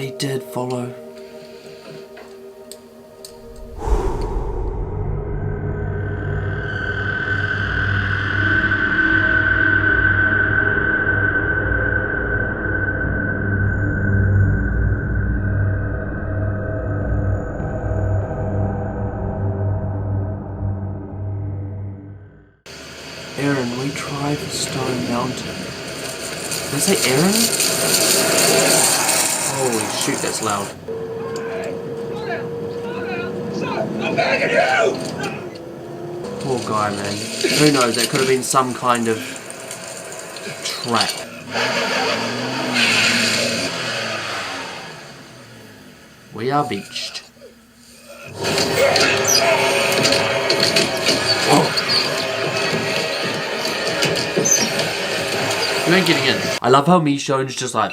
They did follow. Aaron, we tried for Stone Mountain. Did I say Aaron? Holy shoot, that's loud. I'm begging you! Poor guy, man. Who knows, that could have been some kind of trap. We are beached. Whoa. You ain't getting in. I love how Michonne's just like...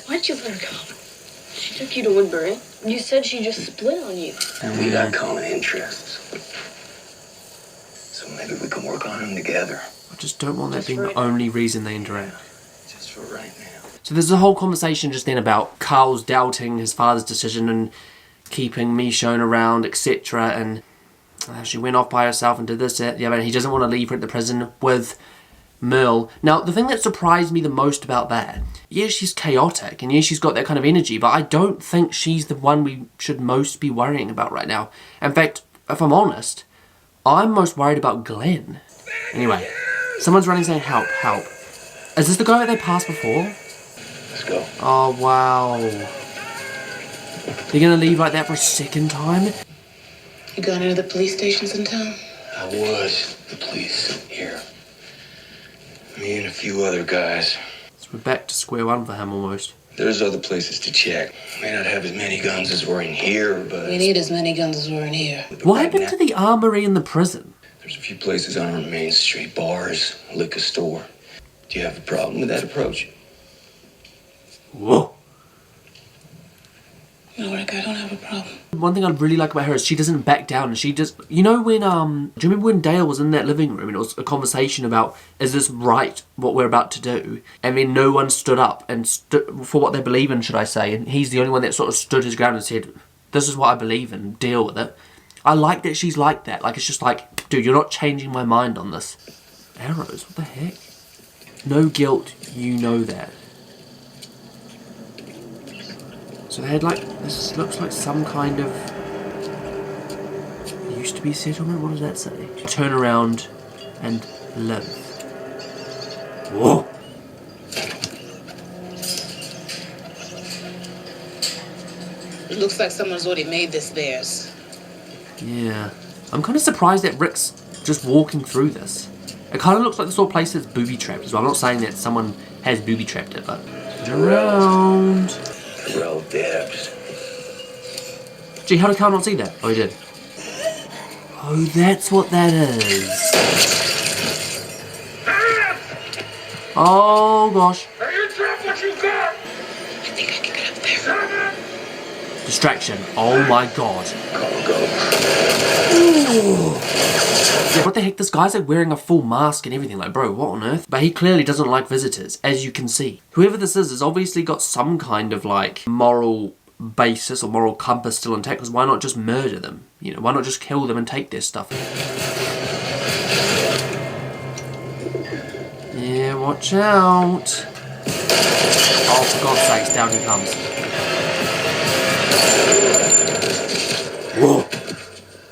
Why'd you let her go? She took you to Woodbury. You said she just split on you. And we got common interests. So maybe we can work on them together. I just don't want that being the only reason they interact. Just for right now. So there's a whole conversation just then about Carl's doubting his father's decision and keeping Michonne around, etc. And she went off by herself and did this, that, the other. And he doesn't want to leave her at the prison with Merle. Now, the thing that surprised me the most about that, yeah, she's chaotic, and yeah, she's got that kind of energy, but I don't think she's the one we should most be worrying about right now. In fact, if I'm honest, I'm most worried about Glenn. Anyway, someone's running saying, help, help. Is this the guy that they passed before? Let's go. Oh, wow. They're gonna leave like that for a second time? You gone into the police stations in town? I was the police here. Me and a few other guys. So we're back to square one for him almost. There's other places to check. May not have as many guns as we're in here, but... We need as many guns as we're in here. What happened to the armory in the prison? There's a few places on our main street. Bars, liquor store. Do you have a problem with that approach? Whoa. No, Rick, I don't have a problem. One thing I really like about her is she doesn't back down, and she just... You know when, do you remember when Dale was in that living room and it was a conversation about, is this right, what we're about to do? And then no one stood up and for what they believe in, should I say, and he's the only one that sort of stood his ground and said, this is what I believe in, deal with it. I like that she's like that. Like, it's just like, dude, you're not changing my mind on this. Arrows, what the heck? No guilt, you know that. So they had like, this looks like some kind of, it used to be settlement, what does that say? Turn around and live. Whoa! It looks like someone's already made this theirs. Yeah. I'm kind of surprised that Rick's just walking through this. It kind of looks like the sort of place that's booby trapped as well. I'm not saying that someone has booby trapped it, but turn around. Well, Debs. Gee, how did Carl not see that? Oh, he did. Oh, that's what that is. Oh, gosh. Hey, you drop what you got! I think I can get up there. Distraction. Oh, my God. Go. Yeah, what the heck? This guy's like wearing a full mask and everything. Like, bro, what on earth? But he clearly doesn't like visitors, as you can see. Whoever this is has obviously got some kind of like moral basis or moral compass still intact, because why not just murder them? You know, why not just kill them and take their stuff? Yeah, watch out. Oh, for God's sakes, down he comes. Whoa.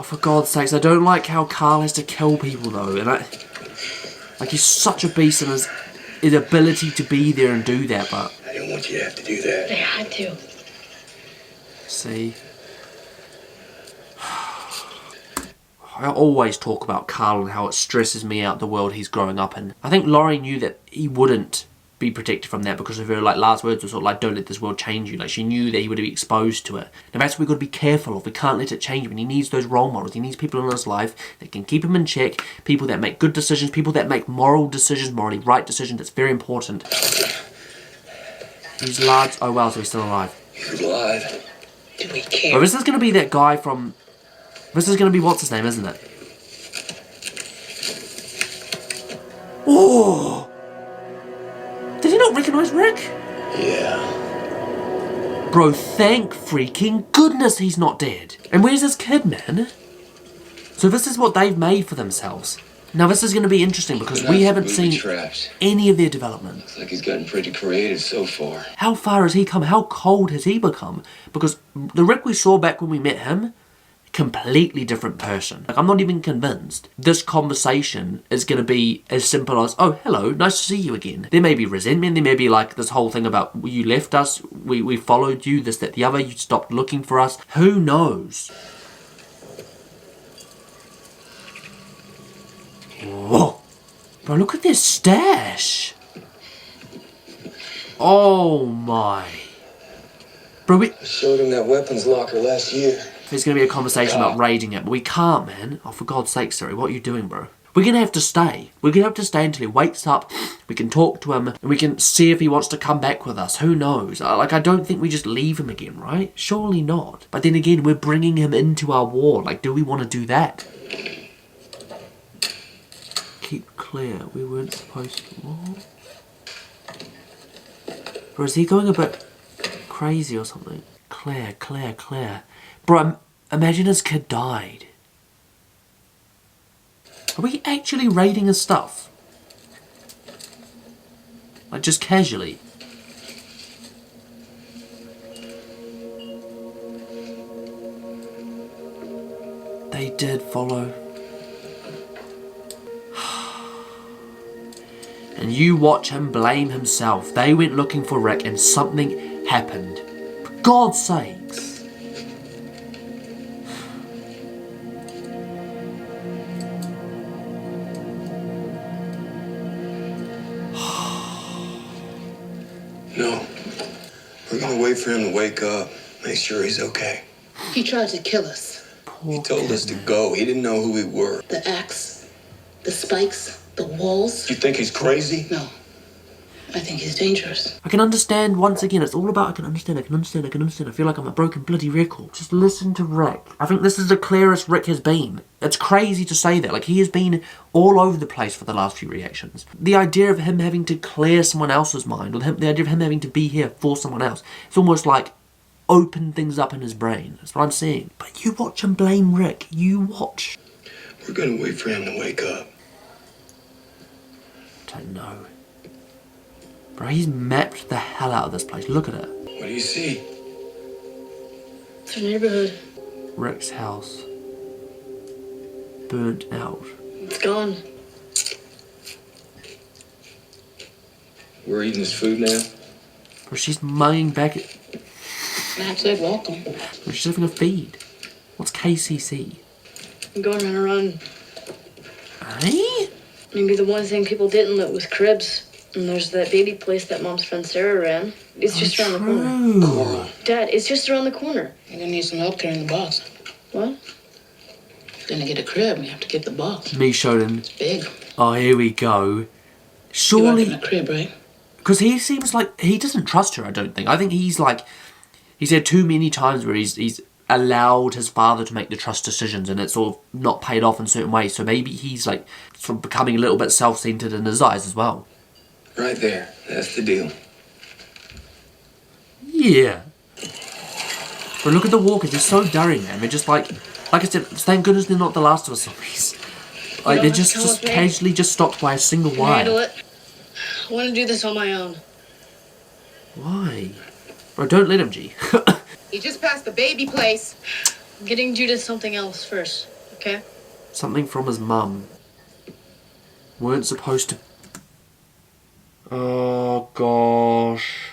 Oh, for God's sakes, I don't like how Carl has to kill people though, and like he's such a beast in his ability to be there and do that, but... I didn't want you to have to do that. They had to. See? I always talk about Carl and how it stresses me out the world he's growing up in. I think Laurie knew that he wouldn't be protected from that because of her like last words were sort of like, don't let this world change you. Like, she knew that he would be exposed to it. And that's what we've got to be careful of. We can't let it change him. And he needs those role models. He needs people in his life that can keep him in check, people that make good decisions, people that make moral decisions, morally right decisions. That's very important. He's large. Oh wow, so he's still alive. He's alive. Do we care? Oh, this is going to be that guy from... This is going to be what's his name, isn't it? Oh! Did he not recognise Rick? Yeah. Bro, thank freaking goodness he's not dead. And where's his kid, man? So this is what they've made for themselves. Now this is going to be interesting because we haven't seen any of their development. Looks like he's gotten pretty creative so far. How far has he come? How cold has he become? Because the Rick we saw back when we met him, completely different person. Like, I'm not even convinced this conversation is going to be as simple as, oh, hello, nice to see you again. There may be resentment, there may be like this whole thing about you left us, we followed you, this, that, the other, you stopped looking for us. Who knows? Whoa. Bro, look at this stash. Oh my. Bro, I showed him that weapons locker last year. there's going to be a conversation about raiding it, but we can't, man. Oh, for God's sake, Siri, what are you doing, bro? We're going to have to stay. We're going to have to stay until he wakes up. We can talk to him, and we can see if he wants to come back with us. Who knows? Like, I don't think we just leave him again, right? Surely not. But then again, we're bringing him into our war. Like, do we want to do that? Keep clear. We weren't supposed to... What? Bro, is he going a bit crazy or something? Claire. Bro, imagine his kid died. Are we actually raiding his stuff? Like, just casually? They did follow. And you watch him blame himself. They went looking for Rick and something happened. For God's sakes. No. We're gonna wait for him to wake up. Make sure he's okay. He tried to kill us. He told us to go. He didn't know who we were. The axe, the spikes, the walls. You think he's crazy? No. I think he's dangerous. I can understand, once again, it's all about I can understand. I feel like I'm a broken bloody record. Just listen to Rick. I think this is the clearest Rick has been. It's crazy to say that. Like, he has been all over the place for the last few reactions. The idea of him having to clear someone else's mind, or the idea of him having to be here for someone else, it's almost like open things up in his brain. That's what I'm seeing. But you watch him blame Rick. You watch. We're gonna wait for him to wake up. I don't know. Bro, he's mapped the hell out of this place. Look at it. What do you see? It's our neighborhood. Rick's house. Burnt out. It's gone. We're eating his food now? Bro, she's mowing back at... Matt said welcome. Bro, she's having a feed. What's KCC? I'm going on a run. Eh? Maybe the one thing people didn't loot was cribs. And there's that baby place that Mom's friend Sarah ran. It's just around the corner. Coral. Dad, it's just around the corner. You're gonna need some help carrying the box. What? You're gonna get a crib. You have to get the box. Me showed him. It's big. Oh, here we go. You're Surely... in a crib, right? Because he seems like... He doesn't trust her, I don't think. I think he's like... He's had too many times where he's allowed his father to make the trust decisions and it's sort of not paid off in certain ways. So maybe he's like sort of becoming a little bit self-centered in his eyes as well. Right there. That's the deal. Yeah. But look at the walkers. They're so daring, man. They're just like I said, thank goodness they're not the Last of Us zombies. Like, they're just casually just stopped by a single wire. Handle it. I want to do this on my own. Why? Bro, don't let him, G. He just passed the baby place. I'm getting Judith something else first, okay? Something from his mum. Weren't supposed to... Oh, gosh.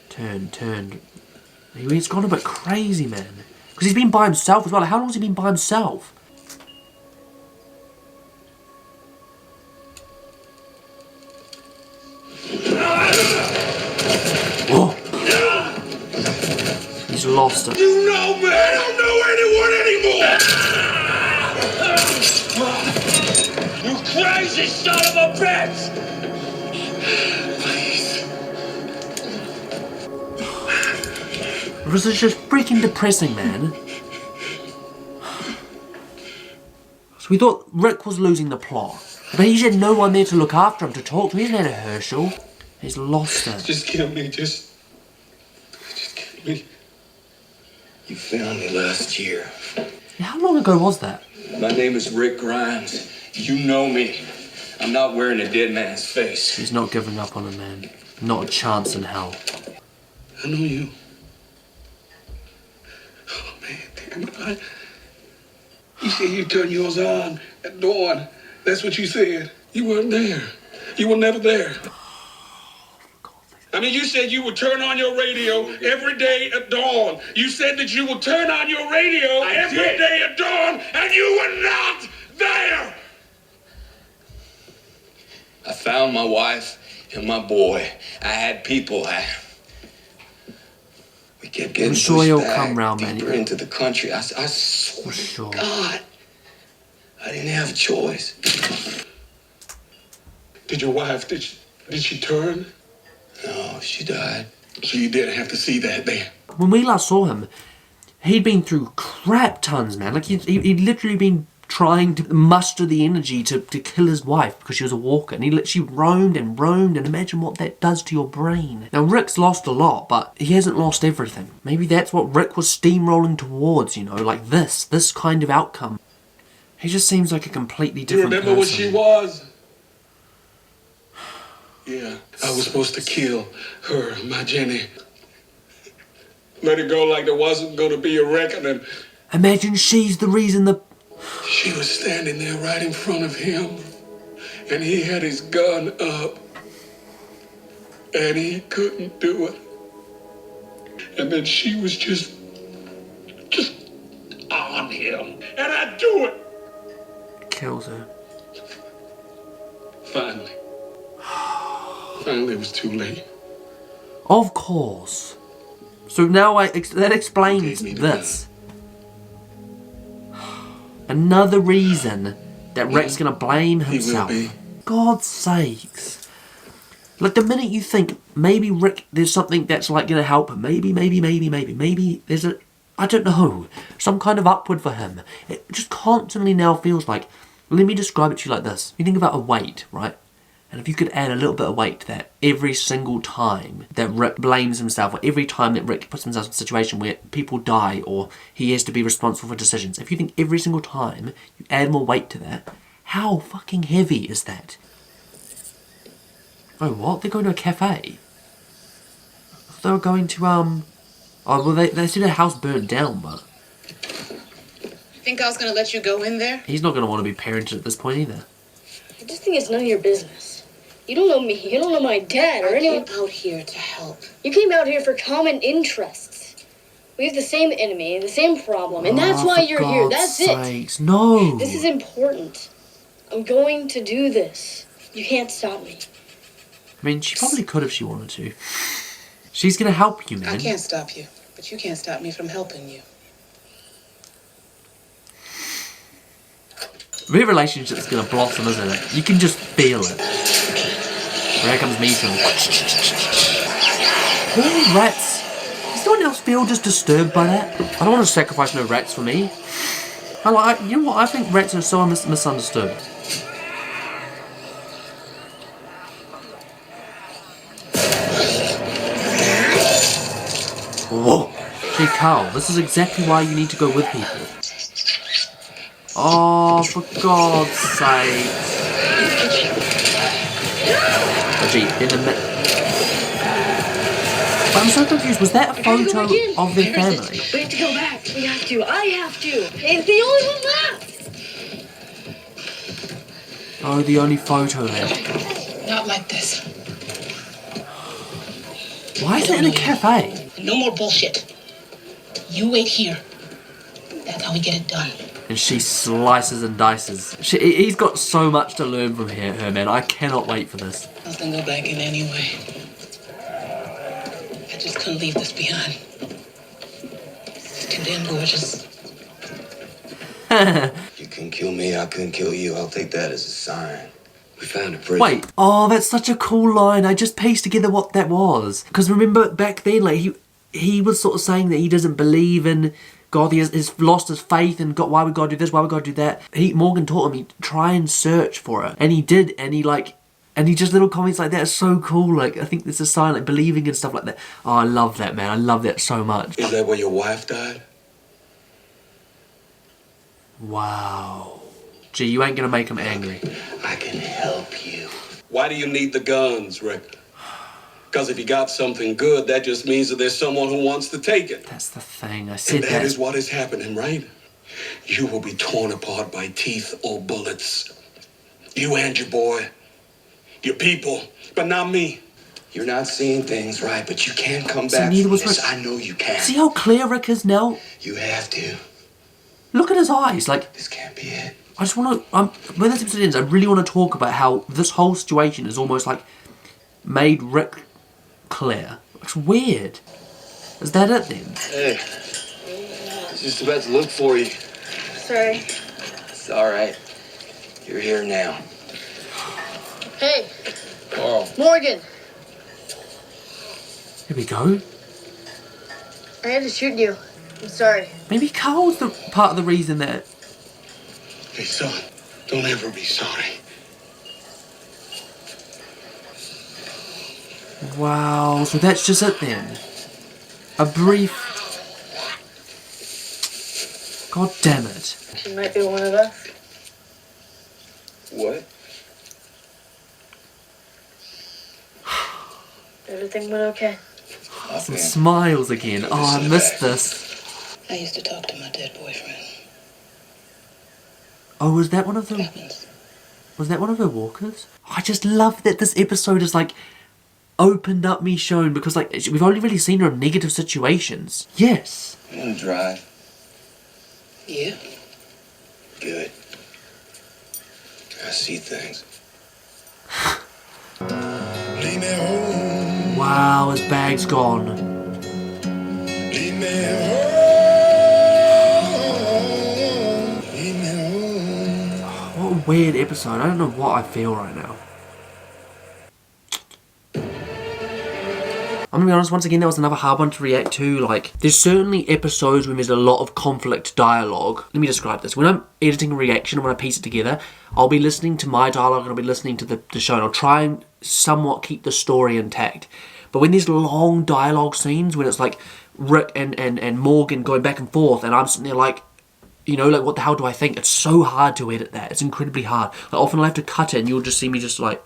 Turn. He's gone a bit crazy, man. Because he's been by himself as well. How long has he been by himself? Oh! He's lost it. You know me! I don't know anyone anymore! You crazy son of a bitch! This is just freaking depressing, man. So we thought Rick was losing the plot. But he's had no one there to look after him, to talk to. He hasn't had a Herschel. He's lost it. Just kill me, just kill me. You found me last year. How long ago was that? My name is Rick Grimes. You know me. I'm not wearing a dead man's face. He's not giving up on him, man. Not a chance in hell. I know you. Oh, man, damn it. You said you turned yours on at dawn. That's what you said. You weren't there. You were never there. I mean, you said you would turn on your radio every day at dawn. You said that you would turn on your radio every day at dawn, and you were not there. I found my wife and my boy. I had people. We kept getting I'm sure pushed he'll back come round, deeper man. into the country. I swear sure. to God, I didn't have a choice. Did your wife, did she turn? No, she died. So you didn't have to see that then. When we last saw him, he'd been through crap tons, man. Like, he'd literally been trying to muster the energy to kill his wife because she was a walker. And he literally roamed, and imagine what that does to your brain. Now, Rick's lost a lot, but he hasn't lost everything. Maybe that's what Rick was steamrolling towards, you know, like this kind of outcome. He just seems like a completely different person. You remember what she was? Yeah, I was supposed to kill her, my Jenny. Let it go like there wasn't going to be a reckoning. Imagine she's the reason the... She was standing there right in front of him, and he had his gun up, and he couldn't do it. And then she was just on him, and I'd do it. Kills her. Finally, it was too late. Of course. So now that explains this. Another reason that Rick's gonna blame himself. God's sakes. Like, the minute you think, maybe Rick, there's something that's like gonna help him. Maybe there's a, I don't know, some kind of upward for him. It just constantly now feels like, let me describe it to you like this. You think about a weight, right? And if you could add a little bit of weight to that every single time that Rick blames himself, or every time that Rick puts himself in a situation where people die or he has to be responsible for decisions, if you think every single time you add more weight to that, how fucking heavy is that? Oh, what? They're going to a cafe? They were going to, oh, well, they see their house burned down, but... Think I was gonna let you go in there? He's not going to want to be parented at this point either. I just think it's none of your business. You don't know me. You don't know my dad or anyone. I came out here to help. You came out here for common interests. We have the same enemy, the same problem, and that's why you're here. That's it. Sakes, no. This is important. I'm going to do this. You can't stop me. I mean, she probably could if she wanted to. She's going to help you, man. I can't stop you, but you can't stop me from helping you. Their relationship's gonna blossom, isn't it? You can just feel it. Here comes Misha. Poor rats. Does anyone else feel just disturbed by that? I don't want to sacrifice no rats for me. You know what? I think rats are so misunderstood. Whoa. Hey, Carl, this is exactly why you need to go with people. Oh, for God's sake. Oh, gee, in the But I'm so confused. Was that a photo of their family? We have to go back. We have to. I have to. It's the only one left. Oh, the only photo left. Not like this. Why is it in a cafe? No more bullshit. You wait here. That's how we get it done. And she slices and dices. He's got so much to learn from her, man. I cannot wait for this. I was gonna go back in anyway. I just couldn't leave this behind. It's too damn gorgeous. You couldn't kill me, I couldn't kill you. I'll take that as a sign. We found a prison. Wait. Oh, that's such a cool line. I just pieced together what that was. Because remember, back then, like, he was sort of saying that he doesn't believe in God, he's lost his faith and God, why we gotta do this, why we gotta do that. Morgan taught him, try and search for it. And he did, and he just little comments like that are so cool. Like, I think there's a sign, like, believing and stuff like that. Oh, I love that, man. I love that so much. Is that where your wife died? Wow. Gee, you ain't gonna make him angry. I can help you. Why do you need the guns, Rick? Because if you got something good, that just means that there's someone who wants to take it. That's the thing. I said and that is what is happening, right? You will be torn apart by teeth or bullets. You and your boy. Your people, but not me. You're not seeing things right, but you can come back from this. I know you can. See how clear Rick is now? You have to. Look at his eyes, like... This can't be it. I just want to... when this episode ends, I really want to talk about how this whole situation is almost like made Rick clear. It's weird. Is that it then? Hey. I was just about to look for you. Sorry. It's alright. You're here now. Hey, Carl. Morgan. Here we go. I had to shoot you. I'm sorry. Maybe Carl's the part of the reason that... Hey, son, don't ever be sorry. Wow, so that's just it then. A brief... God damn it. She might be one of us. What? Everything went okay. Some smiles again. Oh, I missed this. I used to talk to my dead boyfriend. Oh, was that one of the... Was that one of her walkers? I just love that this episode is like... opened up Michonne because like we've only really seen her in negative situations. Yes. You want to drive? Yeah. Good. I see things. Leave me home. Wow, his bag's gone. Leave me home. Leave me home. What a weird episode. I don't know what I feel right now. I'm gonna be honest, once again, that was another hard one to react to. Like, there's certainly episodes when there's a lot of conflict dialogue. Let me describe this. When I'm editing a reaction, when I piece it together, I'll be listening to my dialogue and I'll be listening to the show, and I'll try and somewhat keep the story intact. But when there's long dialogue scenes, when it's like Rick and Morgan going back and forth, and I'm sitting there like, you know, like, what the hell do I think? It's so hard to edit that. It's incredibly hard. Like, often I'll have to cut it and you'll just see me just like,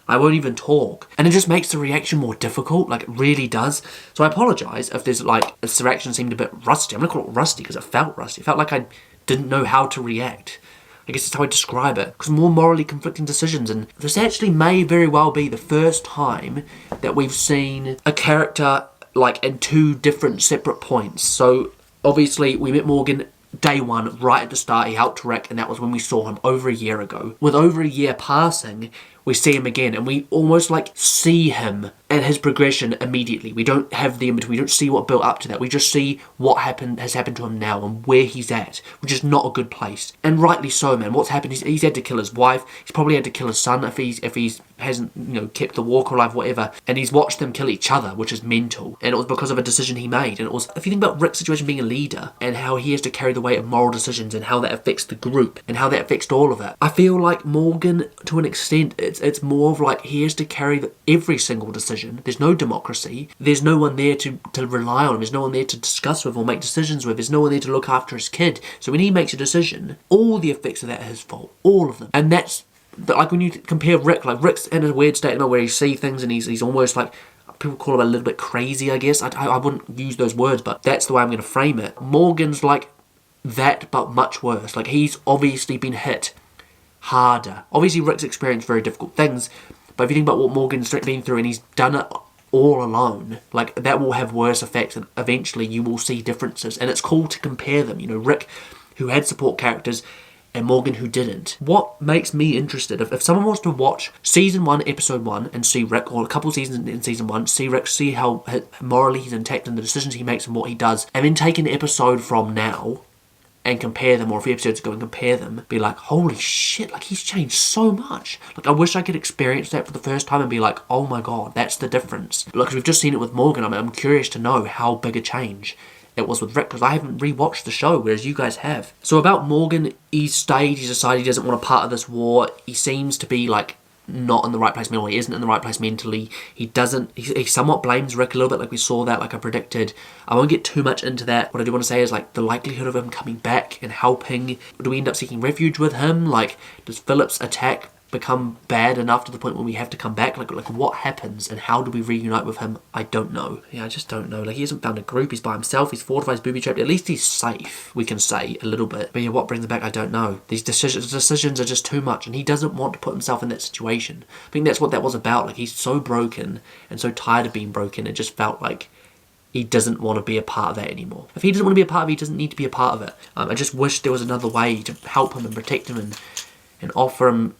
I won't even talk. And it just makes the reaction more difficult, like it really does. So I apologise if there's like, if the reaction seemed a bit rusty. I'm going to call it rusty because it felt rusty. It felt like I didn't know how to react. I guess that's how I describe it. Because more morally conflicting decisions, and this actually may very well be the first time that we've seen a character like in two different separate points. So obviously we met Morgan day one, right at the start. He helped Rick, and that was when we saw him over a year ago. With over a year passing, we see him again, and we almost like see him and his progression immediately. We don't have the in-between. We don't see what built up to that. We just see what has happened to him now and where he's at, which is not a good place. And rightly so, man. What's happened is he's had to kill his wife. He's probably had to kill his son if he's hasn't, you know, kept the walker alive, whatever. And he's watched them kill each other, which is mental. And it was because of a decision he made. And it was, if you think about Rick's situation being a leader and how he has to carry the weight of moral decisions and how that affects the group and how that affects all of it, I feel like Morgan, to an extent, it's more of like he has to carry every single decision. There's no democracy. There's no one there to rely on. There's no one there to discuss with or make decisions with. There's no one there to look after his kid. So when he makes a decision, all the effects of that are his fault. All of them. And that's, like when you compare Rick, like Rick's in a weird state where he sees things and he's almost like, people call him a little bit crazy, I guess. I wouldn't use those words, but that's the way I'm going to frame it. Morgan's like that, but much worse. Like, he's obviously been hit harder. Obviously, Rick's experienced very difficult things, but if you think about what Morgan's been through and he's done it all alone, like, that will have worse effects, and eventually you will see differences. And it's cool to compare them. You know, Rick, who had support characters, and Morgan, who didn't. What makes me interested, if someone wants to watch season 1, episode 1, and see Rick, or a couple of seasons in season 1, see Rick, see how morally he's intact and the decisions he makes and what he does, and then take an episode from now and compare them, or a few episodes ago and compare them, be like, holy shit, like, he's changed so much. Like, I wish I could experience that for the first time and be like, oh my god, that's the difference. Like, we've just seen it with Morgan. I'm curious to know how big a change it was with Rick, because I haven't rewatched the show, whereas you guys have. So about Morgan, he's decided he doesn't want a part of this war. He seems to be like not in the right place mentally. He isn't in the right place mentally. He somewhat blames Rick a little bit, like we saw that, like I predicted. I won't get too much into that. What I do want to say is like the likelihood of him coming back and helping. Do we end up seeking refuge with him? Like, does Philip's attack become bad enough to the point where we have to come back? Like what happens and how do we reunite with him? I don't know. Yeah, I just don't know. Like, he hasn't found a group. He's by himself. He's fortified. He's booby trapped. At least he's safe, we can say a little bit. But yeah, what brings him back? I don't know. These decisions are just too much, and he doesn't want to put himself in that situation. I think that's what that was about. Like, he's so broken and so tired of being broken. It just felt like he doesn't want to be a part of that anymore. If he doesn't want to be a part of it, he doesn't need to be a part of it. I just wish there was another way to help him and protect him and offer him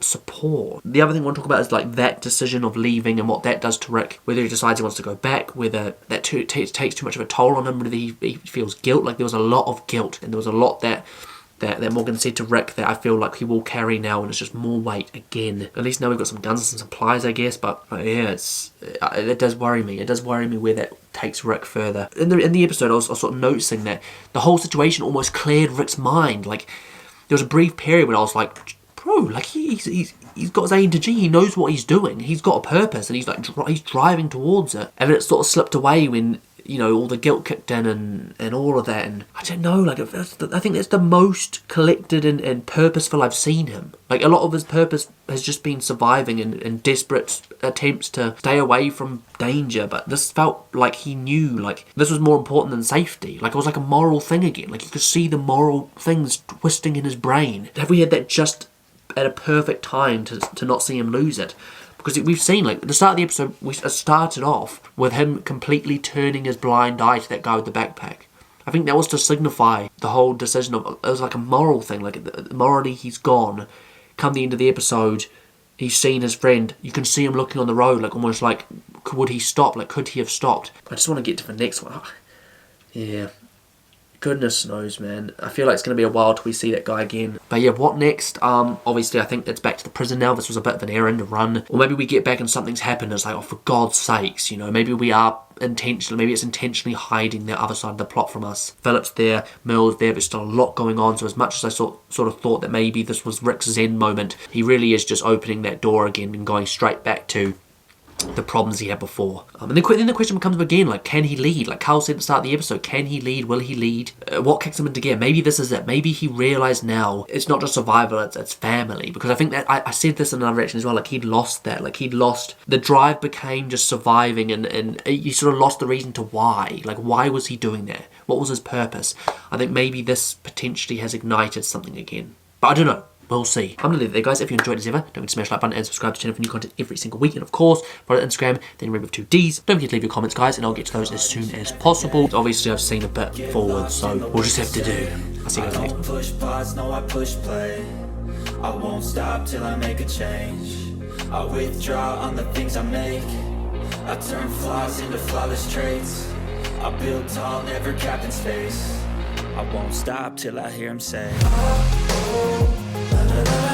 support. The other thing I want to talk about is like that decision of leaving and what that does to Rick, whether he decides he wants to go back, whether that takes too much of a toll on him, whether he feels guilt. Like, there was a lot of guilt, and there was a lot that Morgan said to Rick that I feel like he will carry now, and it's just more weight again. At least now we've got some guns and some supplies, I guess, but yeah, it does worry me. It does worry me where that takes Rick further. In the episode, I was sort of noticing that the whole situation almost cleared Rick's mind. Like, there was a brief period when I was like, bro, like he's got his A to G. He knows what he's doing. He's got a purpose, and he's driving towards it. And then it sort of slipped away when, you know, all the guilt kicked in and all of that. And I don't know, like, I think that's the most collected and purposeful I've seen him. Like, a lot of his purpose has just been surviving and desperate attempts to stay away from danger. But this felt like he knew, like, this was more important than safety. Like, it was like a moral thing again. Like, you could see the moral things twisting in his brain. Have we had that just at a perfect time to not see him lose it? Because we've seen, like, at the start of the episode, we started off with him completely turning his blind eye to that guy with the backpack. I think that was to signify the whole decision of, it was like a moral thing, like, morally he's gone. Come the end of the episode, he's seen his friend, you can see him looking on the road, like, almost like, would he stop? Like, could he have stopped? I just want to get to the next one. Yeah. Goodness knows, man. I feel like it's going to be a while till we see that guy again. But yeah, what next? Obviously, I think it's back to the prison now. This was a bit of an errand to run. Or maybe we get back and something's happened. It's like, oh, for God's sakes, you know, maybe we are intentionally, maybe it's intentionally hiding the other side of the plot from us. Philip's there, Merle's there, there's still a lot going on. So as much as I sort of thought that maybe this was Rick's Zen moment, he really is just opening that door again and going straight back to the problems he had before. And then the question becomes again, like, can he lead? Like Carl said at the start of the episode, can he lead? Will he lead? What kicks him into gear? Maybe this is it. Maybe he realised now it's not just survival, it's family. Because I think that, I said this in another reaction as well, like he'd lost that. Like he'd lost, the drive became just surviving and he sort of lost the reason to why. Like, why was he doing that? What was his purpose? I think maybe this potentially has ignited something again. But I don't know. We'll see. I'm going to leave it there, guys. If you enjoyed it as ever, don't forget to smash that like button and subscribe to the channel for new content every single week. And of course, follow Instagram, then remember with 2 Ds. Don't forget to leave your comments, guys, and I'll get to those as soon as possible. Obviously, I've seen a bit forward, so we'll just have to do. I'll see you guys next time. Push pause, no, I push play. I won't stop till I make a change. I withdraw on the things I make. I turn flaws into flawless traits. I build tall, never capped in space. I won't stop till I hear him say, oh, oh, la, la, la.